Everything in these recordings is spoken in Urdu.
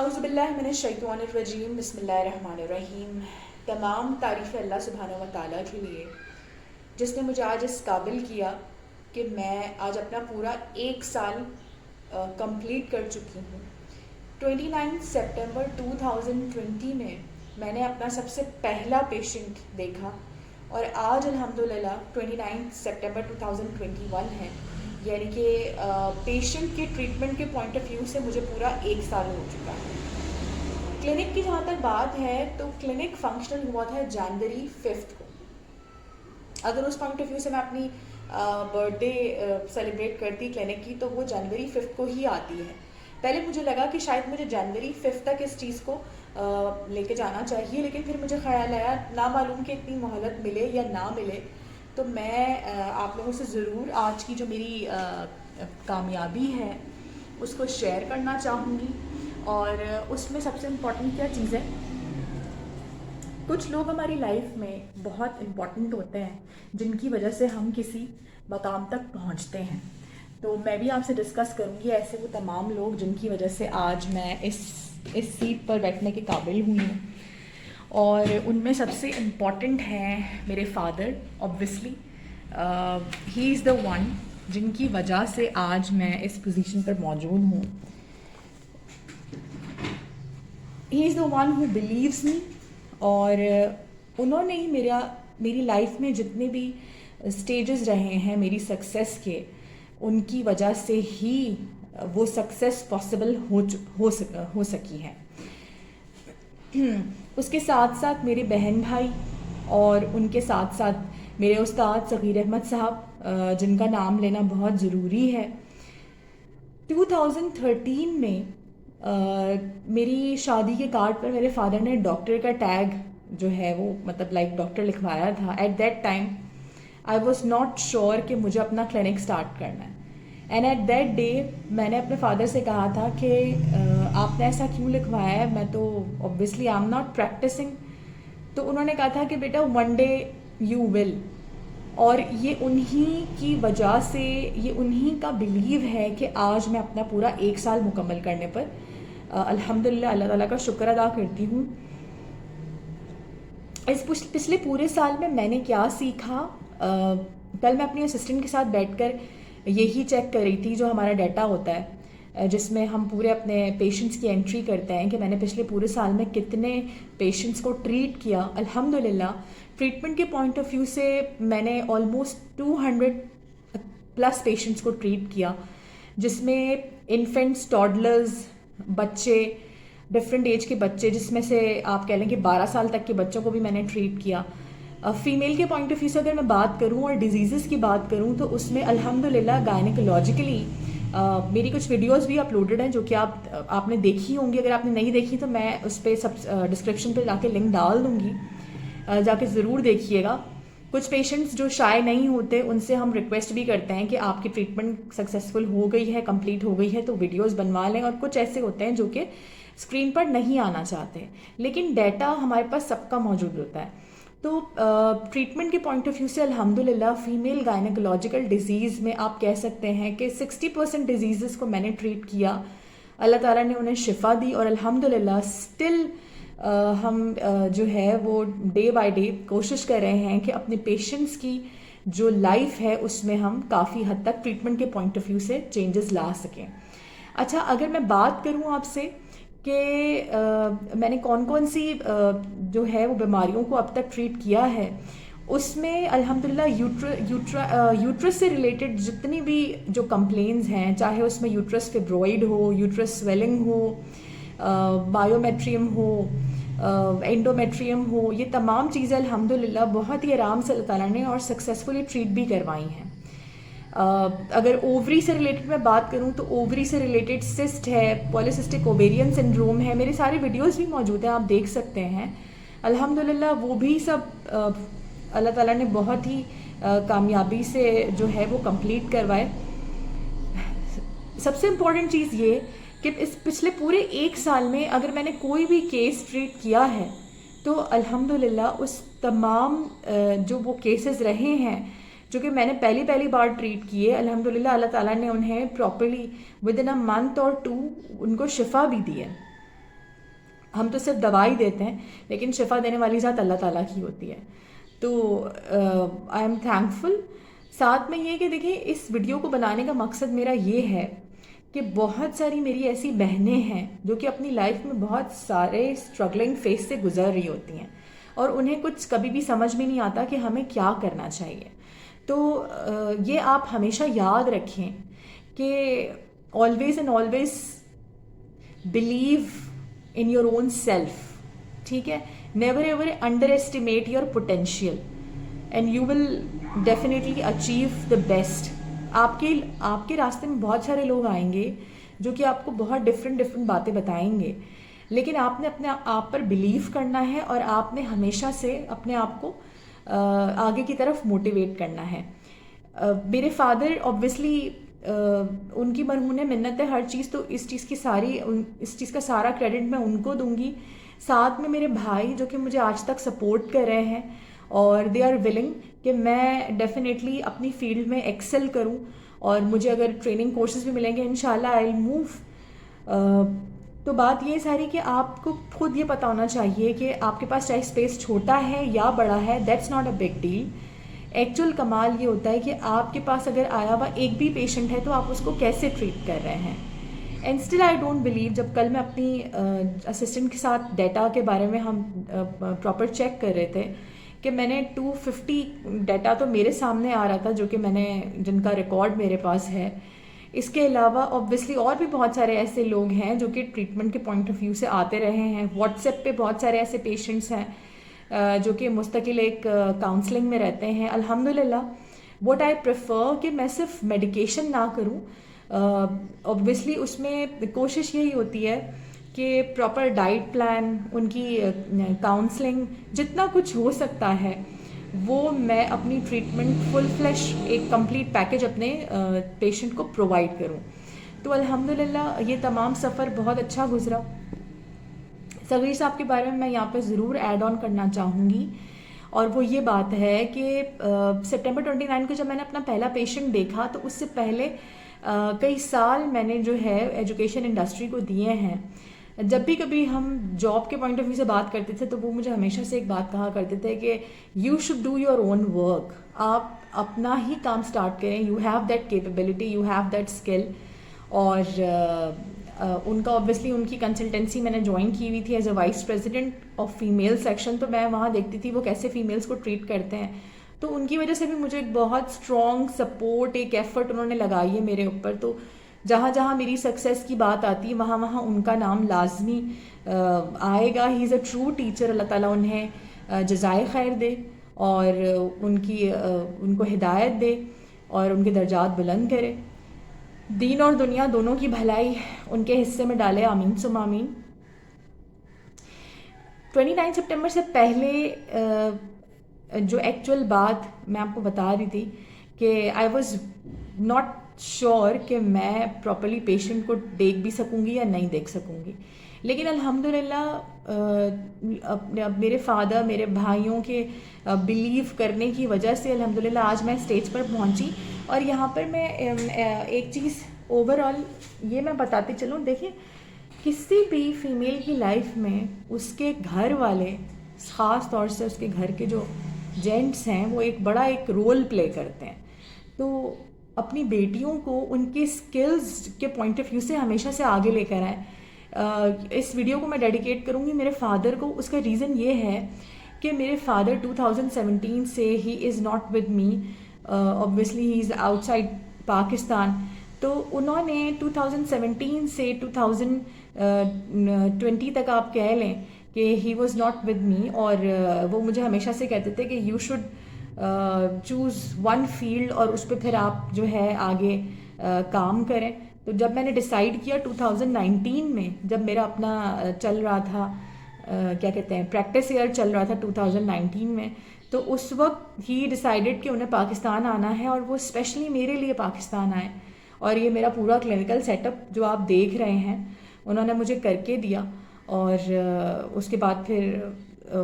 اعوذ باللہ من الشیطان الرجیم، بسم اللہ الرحمن الرحیم۔ تمام تعریف اللہ سبحانہ و تعالیٰ کے لیے جس نے مجھے آج اس قابل کیا کہ میں آج اپنا پورا 1 سال کمپلیٹ کر چکی ہوں۔ 29 سپٹمبر 2020 میں نے اپنا سب سے پہلا پیشنٹ دیکھا اور آج الحمدللہ 29 سپٹمبر 2021 ہے، یعنی کہ پیشنٹ کے ٹریٹمنٹ کے پوائنٹ آف ویو سے مجھے پورا 1 سال ہو چکا ہے۔ کلینک کی جہاں تک بات ہے تو کلینک فنکشنل ہوا تھا جنوری 5 کو۔ اگر اس پوائنٹ آف ویو سے میں اپنی برتھ ڈے سیلیبریٹ کرتی کلینک کی تو وہ جنوری 5 کو ہی آتی ہے۔ پہلے مجھے لگا کہ شاید مجھے جنوری 5 تک اس چیز کو لے کے جانا چاہیے، لیکن پھر مجھے خیال آیا نہ معلوم کہ اتنی مہلت ملے یا نہ ملے، تو میں آپ لوگوں سے ضرور آج کی جو میری کامیابی ہے اس کو شیئر کرنا چاہوں گی۔ اور اس میں سب سے امپورٹنٹ کیا چیز ہے، کچھ لوگ ہماری لائف میں بہت امپورٹنٹ ہوتے ہیں جن کی وجہ سے ہم کسی مقام تک پہنچتے ہیں، تو میں بھی آپ سے ڈسکس کروں گی ایسے وہ تمام لوگ جن کی وجہ سے آج میں اس سیٹ پر بیٹھنے کے قابل ہوئی ہوں۔ اور ان میں سب سے امپورٹنٹ ہیں میرے father, obviously he is the one جن کی وجہ سے آج میں اس پوزیشن پر موجود ہوں۔ ہی از دا ون ہو بلیوز می، اور انہوں نے ہی میری لائف میں جتنے بھی اسٹیجز رہے ہیں میری سکسیس کے، ان کی وجہ سے ہی وہ سکسیس پاسبل ہو سکی ہے۔ اس کے ساتھ ساتھ میرے بہن بھائی اور ان کے ساتھ ساتھ میرے استاد صغیر احمد صاحب جن کا نام لینا بہت ضروری ہے۔ 2013 میں میری شادی کے کارڈ پر میرے فادر نے ڈاکٹر کا ٹیگ جو ہے وہ مطلب لائک ڈاکٹر لکھوایا تھا۔ At that time I was not sure کہ مجھے اپنا کلینک اسٹارٹ کرنا ہے، اینڈ ایٹ دیٹ ڈے میں نے اپنے فادر سے کہا تھا کہ آپ نے ایسا کیوں لکھوایا ہے، میں تو obviously I am not practising. تو انہوں نے کہا تھا کہ بیٹا ون ڈے یو ول، اور یہ انہی کی وجہ سے، یہ انہی کا بلیو ہے کہ آج میں اپنا پورا 1 سال مکمل کرنے پر الحمدللہ اللہ تعالیٰ کا شکر ادا کرتی ہوں۔ اس پچھلے پورے سال میں نے کیا سیکھا، کل میں اپنی اسسٹنٹ کے ساتھ بیٹھ کر یہی چیک کر رہی تھی جو ہمارا ڈیٹا ہوتا ہے جس میں ہم پورے اپنے پیشنٹس کی انٹری کرتے ہیں کہ میں نے پچھلے پورے سال میں کتنے پیشنٹس کو ٹریٹ کیا۔ الحمدللہ ٹریٹمنٹ کے پوائنٹ آف ویو سے میں نے آلموسٹ 200+ پیشنٹس کو ٹریٹ کیا، جس میں انفینٹس، ٹاڈلرز، بچے، ڈفرینٹ ایج کے بچے، جس میں سے آپ کہہ لیں کہ 12 سال تک کے بچوں کو بھی میں نے ٹریٹ کیا۔ فیمیل کے پوائنٹ آف ویو سے اگر میں بات کروں اور ڈیزیزز کی بات کروں تو اس میں الحمدللہ گائنیکولوجیکلی میری کچھ ویڈیوز بھی اپلوڈڈ ہیں جو کہ آپ نے دیکھی ہوں گی۔ اگر آپ نے نہیں دیکھی تو میں اس پہ ڈسکرپشن پہ جا کے لنک ڈال دوں گی، جا کے ضرور دیکھیے گا۔ کچھ پیشنٹس جو شائع نہیں ہوتے ان سے ہم ریکویسٹ بھی کرتے ہیں کہ آپ کی ٹریٹمنٹ سکسیزفل ہو گئی ہے، کمپلیٹ ہو گئی ہے تو ویڈیوز بنوا لیں، اور کچھ ایسے ہوتے ہیں جو کہ اسکرین پر نہیں آنا چاہتے، لیکن ڈیٹا ہمارے پاس سب کا موجود ہوتا ہے۔ تو ٹریٹمنٹ کے پوائنٹ آف ویو سے الحمدللہ فیمیل گائنیکولوجیکل ڈیزیز میں آپ کہہ سکتے ہیں کہ 60% ڈیزیزز کو میں نے ٹریٹ کیا، اللہ تعالیٰ نے انہیں شفا دی، اور الحمدللہ اسٹل ہم جو ہے وہ ڈے بائی ڈے کوشش کر رہے ہیں کہ اپنے پیشنٹس کی جو لائف ہے اس میں ہم کافی حد تک ٹریٹمنٹ کے پوائنٹ آف ویو سے چینجز لا سکیں۔ اچھا، اگر میں بات کروں آپ سے کہ میں نے کون سی جو ہے وہ بیماریوں کو اب تک ٹریٹ کیا ہے، اس میں الحمدللہ یوٹرس سے ریلیٹڈ جتنی بھی جو کمپلینز ہیں، چاہے اس میں یوٹرس فیبروئڈ ہو، یوٹرس سویلنگ ہو، بایومیٹریم ہو، انڈومیٹریم ہو، یہ تمام چیزیں الحمدللہ بہت ہی آرام سے اللہ تعالیٰ نے اور سکسیزفلی ٹریٹ بھی کروائی ہیں۔ اگر اووری سے ریلیٹڈ میں بات کروں تو اووری سے ریلیٹڈ سسٹ ہے، پولیسسٹک اوویرین سنڈروم ہے، میرے سارے ویڈیوز بھی موجود ہیں، آپ دیکھ سکتے ہیں۔ الحمدللہ وہ بھی سب اللہ تعالیٰ نے بہت ہی کامیابی سے جو ہے وہ کمپلیٹ کروائے۔ سب سے امپورٹنٹ چیز یہ کہ اس پچھلے پورے 1 سال میں اگر میں نے کوئی بھی کیس ٹریٹ کیا ہے تو الحمدللہ اس تمام جو وہ کیسز رہے ہیں جو کہ میں نے پہلی بار ٹریٹ کیے، الحمدللہ اللہ تعالیٰ نے انہیں properly with in a month اور 2 ان کو شفا بھی دی ہے۔ ہم تو صرف دوائی دیتے ہیں، لیکن شفا دینے والی ذات اللہ تعالیٰ کی ہوتی ہے. تو آئی ایم تھینکفل. ساتھ میں یہ کہ دیکھیں اس ویڈیو کو بنانے کا مقصد میرا یہ ہے کہ بہت ساری میری ایسی بہنیں ہیں جو کہ اپنی لائف میں بہت سارے اسٹرگلنگ فیز سے گزر رہی ہوتی ہیں اور انہیں کچھ کبھی بھی سمجھ میں نہیں آتا کہ ہمیں کیا کرنا چاہیے. تو یہ آپ ہمیشہ یاد رکھیں کہ always and always believe in your own self. ٹھیک ہے، never ever under estimate your potential and you will definitely achieve the best. آپ کے راستے میں بہت سارے لوگ آئیں گے جو کہ آپ کو بہت ڈفرینٹ باتیں بتائیں گے، لیکن آپ نے اپنے آپ پر بلیو کرنا ہے اور آپ نے ہمیشہ سے اپنے آپ کو آگے کی طرف موٹیویٹ کرنا ہے. میرے فادر اوبویسلی ان کی مرہون منت ہے ہر چیز، تو اس چیز کا سارا کریڈٹ میں ان کو دوں گی. ساتھ میں میرے بھائی جو کہ مجھے آج تک سپورٹ کر رہے ہیں اور دے آر ولنگ کہ میں ڈیفینیٹلی اپنی فیلڈ میں ایکسل کروں، اور مجھے اگر ٹریننگ کورسز بھی ملیں گے انشاءاللہ آئی ول موو. تو بات یہ ساری کہ آپ کو خود یہ پتہ ہونا چاہیے کہ آپ کے پاس چاہے اسپیس چھوٹا ہے یا بڑا ہے، that's not a big deal. Actual کمال یہ ہوتا ہے کہ آپ کے پاس اگر آیا ہوا ایک بھی پیشنٹ ہے تو آپ اس کو کیسے ٹریٹ کر رہے ہیں. And still I don't believe, جب کل میں اپنی اسسٹنٹ کے ساتھ ڈیٹا کے بارے میں ہم پراپر چیک کر رہے تھے کہ میں نے 250 ڈیٹا تو میرے سامنے آ رہا تھا جو کہ جن کا ریکارڈ میرے پاس ہے. اس کے علاوہ اوبویسلی اور بھی بہت سارے ایسے لوگ ہیں جو کہ ٹریٹمنٹ کے پوائنٹ آف ویو سے آتے رہے ہیں. واٹس ایپ پہ بہت سارے ایسے پیشنٹس ہیں جو کہ مستقل ایک کاؤنسلنگ میں رہتے ہیں. الحمدللہ وٹ آئی پریفر کہ میں صرف میڈیکیشن نہ کروں. اوبویسلی اس میں کوشش یہی ہوتی ہے کہ پراپر ڈائٹ پلان، ان کی کاؤنسلنگ، جتنا کچھ ہو سکتا ہے وہ میں اپنی ٹریٹمنٹ فل فلیش ایک کمپلیٹ پیکج اپنے پیشنٹ کو پرووائڈ کروں. تو الحمدللہ یہ تمام سفر بہت اچھا گزرا. صغیر صاحب کے بارے میں یہاں پہ ضرور ایڈ آن کرنا چاہوں گی، اور وہ یہ بات ہے کہ سپٹمبر 29 کو جب میں نے اپنا پہلا پیشنٹ دیکھا تو اس سے پہلے کئی سال میں نے جو ہے ایجوکیشن انڈسٹری کو دیے ہیں. جب بھی کبھی ہم جاب کے پوائنٹ آف ویو سے بات کرتے تھے تو وہ مجھے ہمیشہ سے ایک بات کہا کرتے تھے کہ you should do your own work. آپ اپنا ہی کام سٹارٹ کریں، you have that capability, you have that skill. اور ان کا اوبویسلی ان کی کنسلٹنسی میں نے جوائن کی ہوئی تھی as a vice president of female section, تو میں وہاں دیکھتی تھی وہ کیسے فیمیلس کو ٹریٹ کرتے ہیں. تو ان کی وجہ سے بھی مجھے ایک بہت اسٹرانگ سپورٹ، ایک ایفرٹ انہوں نے لگائی ہے میرے اوپر. تو جہاں جہاں میری سکسیس کی بات آتی ہے وہاں وہاں ان کا نام لازمی آئے گا. ہی از اے ٹرو ٹیچر. اللہ تعالیٰ انہیں جزائے خیر دے اور ان کو ہدایت دے اور ان کے درجات بلند کرے. دین اور دنیا دونوں کی بھلائی ان کے حصے میں ڈالے. آمین ثم آمین. 29 سپٹمبر سے پہلے جو ایکچوئل بات میں آپ کو بتا رہی تھی کہ آئی واز ناٹ شیور کہ میں پراپرلی پیشنٹ کو دیکھ بھی سکوں گی یا نہیں دیکھ سکوں گی، لیکن الحمدللہ میرے فادر، میرے بھائیوں کے بلیو کرنے کی وجہ سے الحمدللہ آج میں اسٹیج پر پہنچی. اور یہاں پر میں ایک چیز اوور آل یہ میں بتاتی چلوں، دیکھیں کسی بھی فیمیل کی لائف میں اس کے گھر والے، خاص طور سے اس کے گھر کے جو جینٹس ہیں، وہ ایک بڑا رول پلے کرتے ہیں. تو اپنی بیٹیوں کو ان کے اسکلز کے پوائنٹ آف ویو سے ہمیشہ سے آگے لے کر آئیں. اس ویڈیو کو میں ڈیڈیکیٹ کروں گی میرے فادر کو. اس کا ریزن یہ ہے کہ میرے فادر 2017 سے ہی is not with me, obviously he is outside Pakistan. تو انہوں نے 2017 سے 2020 تک آپ کہہ لیں کہ ہی واز ناٹ ود می، اور وہ مجھے ہمیشہ سے کہتے تھے کہ you should choose one field اور اس پہ پھر آپ جو ہے آگے کام کریں. تو جب میں نے ڈیسائیڈ کیا 2019 میں، جب میرا اپنا چل رہا تھا کیا کہتے ہیں پریکٹس ایئر چل رہا تھا 2019 میں، تو اس وقت ہی ڈیسائیڈڈ کہ انہیں پاکستان آنا ہے اور وہ اسپیشلی میرے لیے پاکستان آئے. اور یہ میرا پورا کلینکل سیٹ اپ جو آپ دیکھ رہے ہیں انہوں نے مجھے کر کے دیا، اور اس کے بعد پھر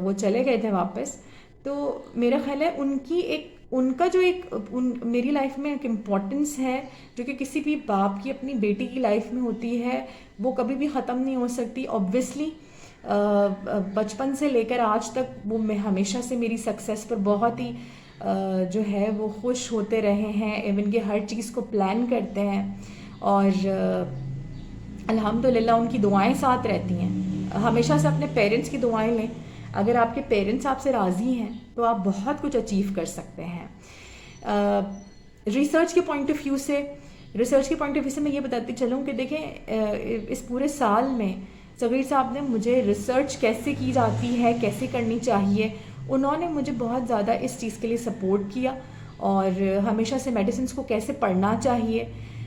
وہ چلے گئے تھے واپس. تو میرا خیال ہے ان کا جو میری لائف میں ایک امپورٹنس ہے جو کہ کسی بھی باپ کی اپنی بیٹی کی لائف میں ہوتی ہے، وہ کبھی بھی ختم نہیں ہو سکتی. اوبویسلی بچپن سے لے کر آج تک وہ میں ہمیشہ سے میری سکسیس پر بہت ہی جو ہے وہ خوش ہوتے رہے ہیں، ایون کہ ہر چیز کو پلان کرتے ہیں، اور الحمدللہ ان کی دعائیں ساتھ رہتی ہیں۔ ہمیشہ سے اپنے پیرنٹس کی دعائیں لیں، اگر آپ کے پیرنٹس آپ سے راضی ہیں تو آپ بہت کچھ اچیو کر سکتے ہیں۔ ریسرچ کے پوائنٹ آف ویو سے میں یہ بتاتی چلوں کہ دیکھیں اس پورے سال میں صغیر صاحب نے مجھے ریسرچ کیسے کی جاتی ہے، کیسے کرنی چاہیے، انہوں نے مجھے بہت زیادہ اس چیز کے لیے سپورٹ کیا، اور ہمیشہ سے میڈیسنس کو کیسے پڑھنا چاہیے،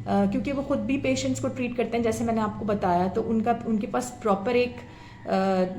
کیونکہ وہ خود بھی پیشنٹس کو ٹریٹ کرتے ہیں جیسے میں نے آپ کو بتایا، تو ان کے پاس پراپر ایک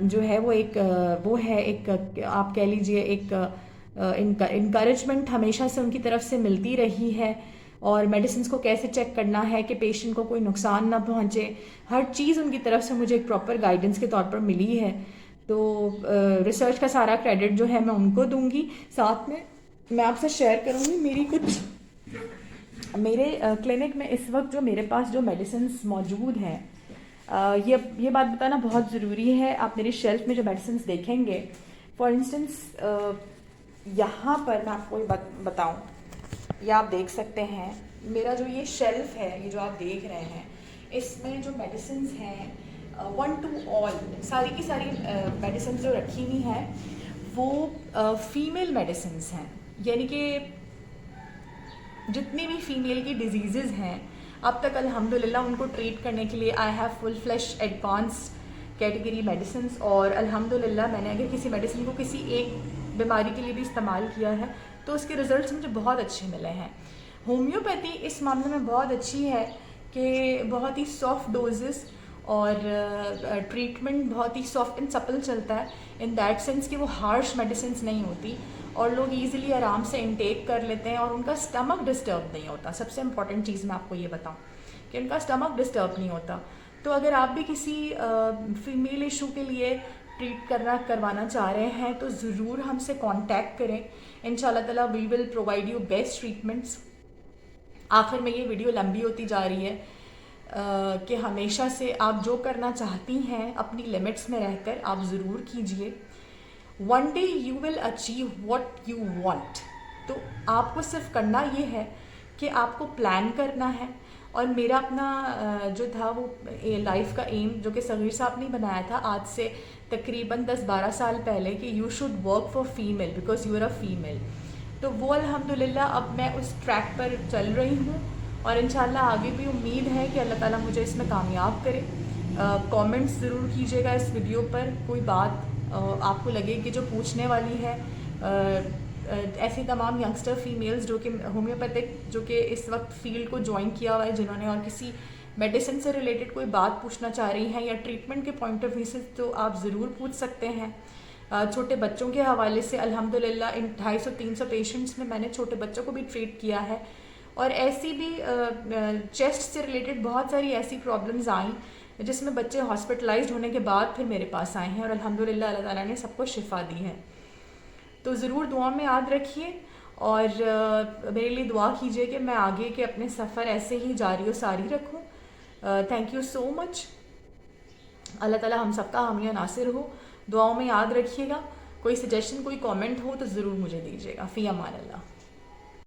جو ہے وہ ہے ایک آپ کہہ لیجئے ایک انکریجمنٹ ہمیشہ سے ان کی طرف سے ملتی رہی ہے، اور میڈیسنس کو کیسے چیک کرنا ہے کہ پیشنٹ کو کوئی نقصان نہ پہنچے، ہر چیز ان کی طرف سے مجھے ایک پراپر گائیڈنس کے طور پر ملی ہے۔ تو ریسرچ کا سارا کریڈٹ جو ہے میں ان کو دوں گی، ساتھ میں آپ سے شیئر کروں گی میرے کلینک میں اس وقت جو میرے پاس جو میڈیسنس موجود ہیں، یہ بات بتانا بہت ضروری ہے۔ آپ میری شیلف میں جو میڈیسنس دیکھیں گے، فار انسٹنس یہاں پر میں آپ کو بتاؤں، یہ آپ دیکھ سکتے ہیں میرا جو یہ شیلف ہے، یہ جو آپ دیکھ رہے ہیں، اس میں جو میڈیسنس ہیں 1 to all ساری کی ساری میڈیسنس جو رکھی ہوئی ہیں وہ فیمیل میڈیسنس ہیں، یعنی کہ جتنی بھی فیمیل کی ڈیزیزز ہیں اب تک الحمدللہ ان کو ٹریٹ کرنے کے لیے I have full fledged advance category medicines, اور الحمدللہ میں نے اگر کسی میڈیسن کو کسی ایک بیماری کے لیے بھی استعمال کیا ہے تو اس کے ریزلٹس مجھے بہت اچھے ملے ہیں۔ ہومیوپیتھی اس معاملے میں بہت اچھی ہے کہ بہت ہی سافٹ ڈوزز اور ٹریٹمنٹ بہت ہی سافٹ اینڈ سپل چلتا ہے، ان دیٹ سینس کہ وہ ہارش میڈیسنس نہیں ہوتی، اور لوگ ایزیلی آرام سے انٹیک کر لیتے ہیں، اور ان کا اسٹمک ڈسٹرب نہیں ہوتا۔ سب سے امپورٹنٹ چیز میں آپ کو یہ بتاؤں کہ ان کا اسٹمک ڈسٹرب نہیں ہوتا۔ تو اگر آپ بھی کسی فیمیل ایشو کے لیے کروانا چاہ رہے ہیں تو ضرور ہم سے کانٹیکٹ کریں، انشاءاللہ تعالیٰ we will provide you best treatments. آخر میں یہ ویڈیو لمبی ہوتی جا رہی ہے کہ ہمیشہ سے آپ جو کرنا چاہتی ہیں اپنی لمٹس میں رہ کر آپ ضرور کیجئے۔ One day you will achieve what you want. تو آپ کو صرف کرنا یہ ہے کہ آپ کو پلان کرنا ہے، اور میرا اپنا جو تھا وہ لائف کا ایم جو کہ صغیر صاحب نے بنایا تھا آج سے تقریباً 10-12 سال پہلے کہ you should work for female because you are a female, تو وہ الحمدللہ اب میں اس ٹریک پر چل رہی ہوں، اور انشاءاللہ آگے بھی امید ہے کہ اللہ تعالیٰ مجھے اس میں کامیاب کرے۔ کامنٹس ضرور کیجیے گا اس ویڈیو پر، کوئی بات آپ کو لگے کہ جو پوچھنے والی ہے، ایسی تمام ینگسٹر فیمیلز جو کہ ہومیوپیتھک جو کہ اس وقت فیلڈ کو جوائن کیا ہوا ہے، جنہوں نے اور کسی میڈیسن سے ریلیٹڈ کوئی بات پوچھنا چاہ رہی ہیں یا ٹریٹمنٹ کے پوائنٹ آف ویو سے، تو آپ ضرور پوچھ سکتے ہیں۔ چھوٹے بچوں کے حوالے سے الحمدللہ ان 250-300 پیشنٹس میں نے چھوٹے بچوں کو بھی ٹریٹ کیا ہے، اور ایسی بھی چیسٹ سے ریلیٹڈ بہت ساری ایسی پرابلمز آئیں جس میں بچے ہاسپٹلائزڈ ہونے کے بعد پھر میرے پاس آئے ہیں، اور الحمدللہ اللہ تعالیٰ نے سب کو شفا دی ہے۔ تو ضرور دعا میں یاد رکھیے، اور میرے لیے دعا کیجیے کہ میں آگے کے اپنے سفر ایسے ہی جاری و ساری رکھوں۔ تھینک یو سو مچ۔ اللہ تعالیٰ ہم سب کا حامی و ناصر ہو، دعاؤں میں یاد رکھیے گا۔ کوئی سجیشن کوئی کامنٹ ہو تو ضرور مجھے دیجیے گا۔ فی امان اللہ۔